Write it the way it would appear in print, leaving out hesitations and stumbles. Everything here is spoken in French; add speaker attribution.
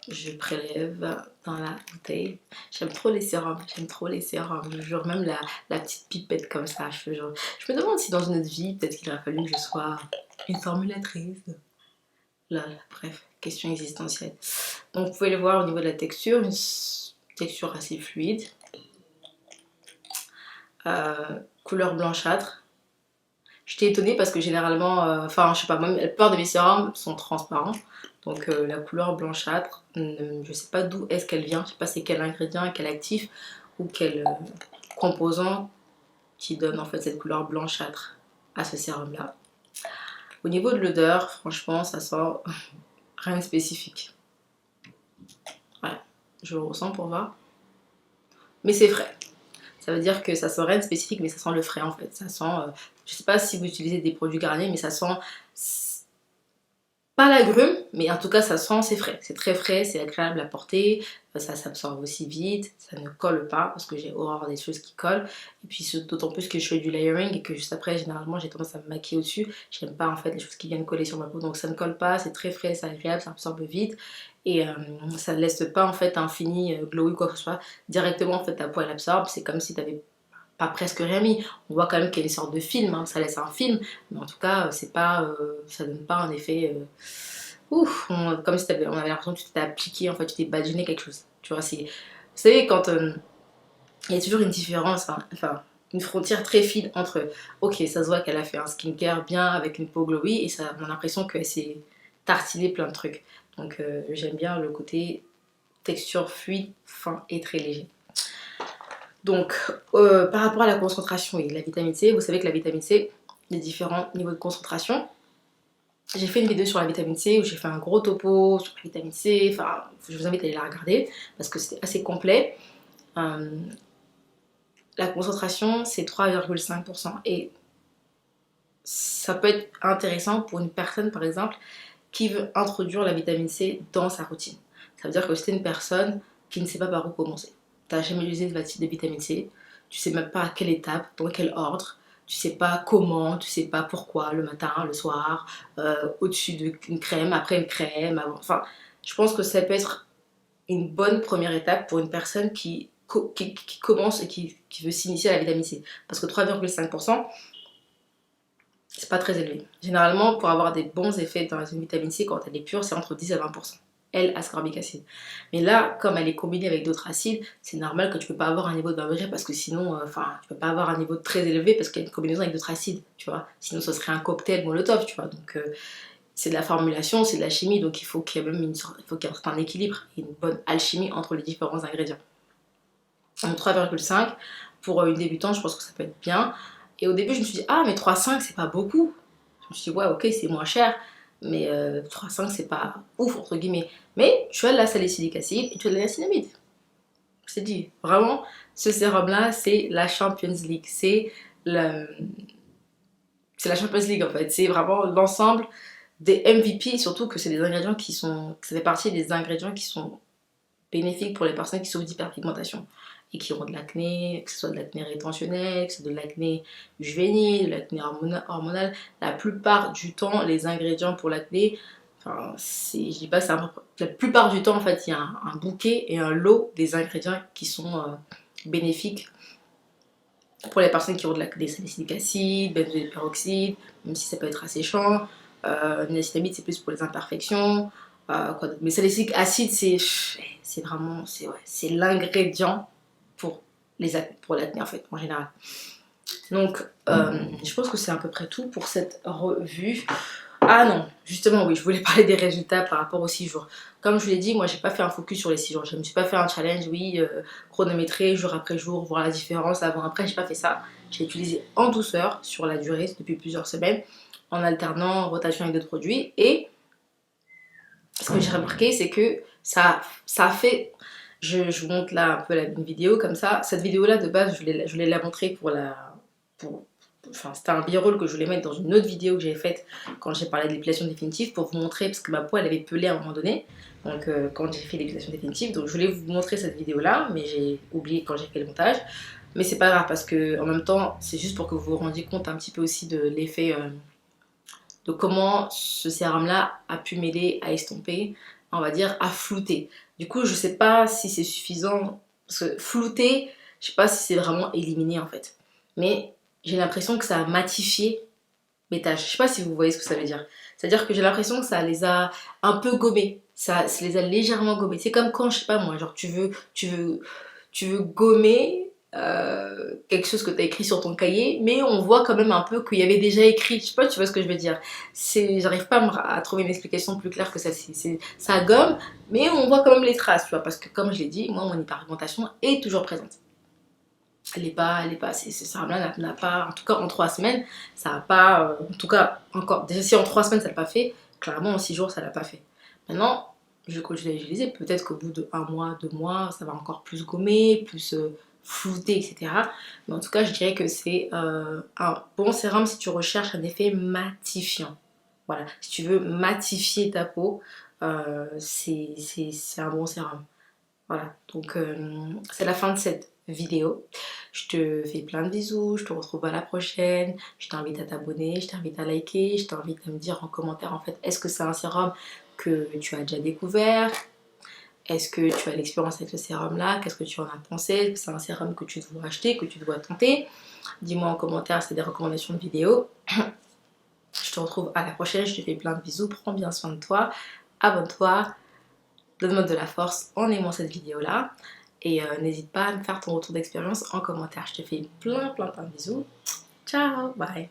Speaker 1: je prélève dans la bouteille. J'aime trop les sérums, j'aime trop les sérums. Je jure, même la petite pipette comme ça. Je me demande si dans une autre vie, peut-être qu'il aurait fallu que je sois une formulatrice. Là, bref, question existentielle. Donc, vous pouvez le voir au niveau de la texture, une texture assez fluide. Couleur blanchâtre. J'étais étonnée parce que généralement, enfin, je sais pas, même la plupart de mes sérums sont transparents. Donc, la couleur blanchâtre, je sais pas d'où est-ce qu'elle vient. Je sais pas c'est quel ingrédient, quel actif ou quel composant qui donne en fait cette couleur blanchâtre à ce sérum là. Au niveau de l'odeur, franchement, ça sent rien de spécifique. Ouais, je le ressens pour voir. Mais c'est frais. Ça veut dire que ça sent rien de spécifique, mais ça sent le frais en fait. Ça sent, je sais pas si vous utilisez des produits Garnier, mais ça sent pas l'agrume, mais en tout cas ça sent, c'est frais. C'est très frais, c'est agréable à porter, ça s'absorbe aussi vite, ça ne colle pas parce que j'ai horreur des choses qui collent. Et puis d'autant plus que je fais du layering et que juste après, généralement, j'ai tendance à me maquiller au-dessus. J'aime pas en fait les choses qui viennent coller sur ma peau, donc ça ne colle pas, c'est très frais, c'est agréable, ça absorbe vite. Et ça ne laisse pas en fait un fini glowy ou quoi que ce soit. Directement en fait ta peau elle absorbe, c'est comme si tu avais pas presque rien mis. On voit quand même qu'il y a une sorte de film, hein. Ça laisse un film, mais en tout cas c'est pas, ça donne pas un effet ouf, comme si on avait l'impression que tu t'étais appliqué, en fait tu t'es badigeonné quelque chose. Tu vois, c'est, vous savez quand il y a toujours une différence, hein, enfin une frontière très fine entre ok ça se voit qu'elle a fait un skincare bien avec une peau glowy et ça on a l'impression qu'elle s'est tartinée plein de trucs. Donc j'aime bien le côté texture fluide, fin et très léger. Donc, par rapport à la concentration et la vitamine C, vous savez que la vitamine C, il y a différents niveaux de concentration. J'ai fait une vidéo sur la vitamine C où j'ai fait un gros topo sur la vitamine C. Enfin, je vous invite à aller la regarder parce que c'était assez complet. La concentration, c'est 3,5%. Et ça peut être intéressant pour une personne, par exemple, qui veut introduire la vitamine C dans sa routine. Ça veut dire que c'est une personne qui ne sait pas par où commencer. Tu n'as jamais usé de vitamine C, tu sais même pas à quelle étape, dans quel ordre, tu sais pas comment, tu sais pas pourquoi, le matin, le soir, au-dessus d'une crème, après une crème, avant. Enfin, je pense que ça peut être une bonne première étape pour une personne qui commence et qui veut s'initier à la vitamine C. Parce que 3,5%, c'est pas très élevé. Généralement, pour avoir des bons effets dans une vitamine C, quand elle est pure, c'est entre 10 à 20%. L-ascorbic acide. Mais là, comme elle est combinée avec d'autres acides, c'est normal que tu peux pas avoir un niveau de degré parce que sinon, enfin, tu peux pas avoir un niveau très élevé parce qu'il y a une combinaison avec d'autres acides, tu vois. Sinon, ce serait un cocktail molotov, tu vois. Donc, c'est de la formulation, c'est de la chimie, donc il faut qu'il y ait même une sorte, il faut qu'il y ait un équilibre et une bonne alchimie entre les différents ingrédients. Donc 3,5 pour une débutante, je pense que ça peut être bien. Et au début, je me suis dit, ah, mais 3,5 c'est pas beaucoup. Je me suis dit, ouais, ok, c'est moins cher, mais 3,5 c'est pas ouf, entre guillemets. Mais tu as de la salicylique acide et tu as de la niacinamide. C'est dit, vraiment, ce sérum-là, c'est la Champions League. C'est la Champions League en fait. C'est vraiment l'ensemble des MVP, surtout que c'est des ingrédients qui sont. Ça fait partie des ingrédients qui sont bénéfiques pour les personnes qui souffrent d'hyperpigmentation et qui ont de l'acné, que ce soit de l'acné rétentionnel, que ce soit de l'acné juvénile, de l'acné hormonal. La plupart du temps, les ingrédients pour l'acné, enfin, je dis pas c'est la plupart du temps en fait, il y a un bouquet et un lot des ingrédients qui sont bénéfiques pour les personnes qui ont de l'acné, salicylique acide, benzoïle peroxyde, même si ça peut être asséchant. Niacinamide, c'est plus pour les imperfections. Mais salicylique acide, c'est vraiment c'est l'ingrédient pour pour l'acné en fait, en général. Donc, je pense que c'est à peu près tout pour cette revue. Ah non, justement, oui, je voulais parler des résultats par rapport aux 6 jours. Comme je vous l'ai dit, moi, j'ai pas fait un focus sur les 6 jours. Je me suis pas fait un challenge, oui, chronométré, jour après jour, voir la différence avant-après. J'ai pas fait ça. J'ai utilisé en douceur sur la durée, depuis plusieurs semaines, en alternant rotation avec d'autres produits. Et ce que j'ai remarqué, c'est que ça a fait. Je vous montre là un peu une vidéo comme ça. Cette vidéo-là, de base, je voulais la montrer enfin, c'était un b-roll que je voulais mettre dans une autre vidéo que j'ai faite quand j'ai parlé de l'épilation définitive pour vous montrer, parce que ma peau elle avait pelé à un moment donné, donc quand j'ai fait l'épilation définitive, donc je voulais vous montrer cette vidéo là, mais j'ai oublié quand j'ai fait le montage. Mais c'est pas grave parce que en même temps, c'est juste pour que vous vous rendiez compte un petit peu aussi de l'effet, de comment ce sérum là a pu m'aider à estomper on va dire, à flouter. Du coup, je sais pas si c'est suffisant, parce que flouter, je sais pas si c'est vraiment éliminé en fait. Mais j'ai l'impression que ça a matifié mes tâches. Je sais pas si vous voyez ce que ça veut dire. C'est-à-dire que j'ai l'impression que ça les a un peu gommées. Ça les a légèrement gommées. C'est comme quand, je sais pas moi, genre tu veux gommer quelque chose que tu as écrit sur ton cahier, mais on voit quand même un peu qu'il y avait déjà écrit. Je sais pas, tu vois ce que je veux dire. J'arrive pas à trouver une explication plus claire que celle-ci. Ça gomme, mais on voit quand même les traces, tu vois, parce que comme je l'ai dit, moi, mon hyperpigmentation est toujours présente. Ça n'a pas, en tout cas en 3 semaines, ça n'a pas, en tout cas encore, déjà si en 3 semaines ça l'a pas fait, clairement en 6 jours ça l'a pas fait. Maintenant, je continue à l'utiliser, peut-être qu'au bout de 1 mois, 2 mois, ça va encore plus gommer, plus flouter, etc. Mais en tout cas, je dirais que c'est un bon sérum si tu recherches un effet matifiant. Voilà, si tu veux matifier ta peau, c'est un bon sérum. Voilà, donc c'est la fin de cette vidéo. Je te fais plein de bisous, je te retrouve à la prochaine. Je t'invite à t'abonner, je t'invite à liker, je t'invite à me dire en commentaire en fait, est-ce que c'est un sérum que tu as déjà découvert? Est-ce que tu as l'expérience avec ce sérum là? Qu'est-ce que tu en as pensé? Est-ce que c'est un sérum que tu dois acheter, que tu dois tenter? Dis-moi en commentaire, c'est des recommandations de vidéos. Je te retrouve à la prochaine, je te fais plein de bisous, prends bien soin de toi, abonne-toi, donne-moi de la force en aimant cette vidéo là. Et n'hésite pas à me faire ton retour d'expérience en commentaire. Je te fais plein de bisous. Ciao, bye.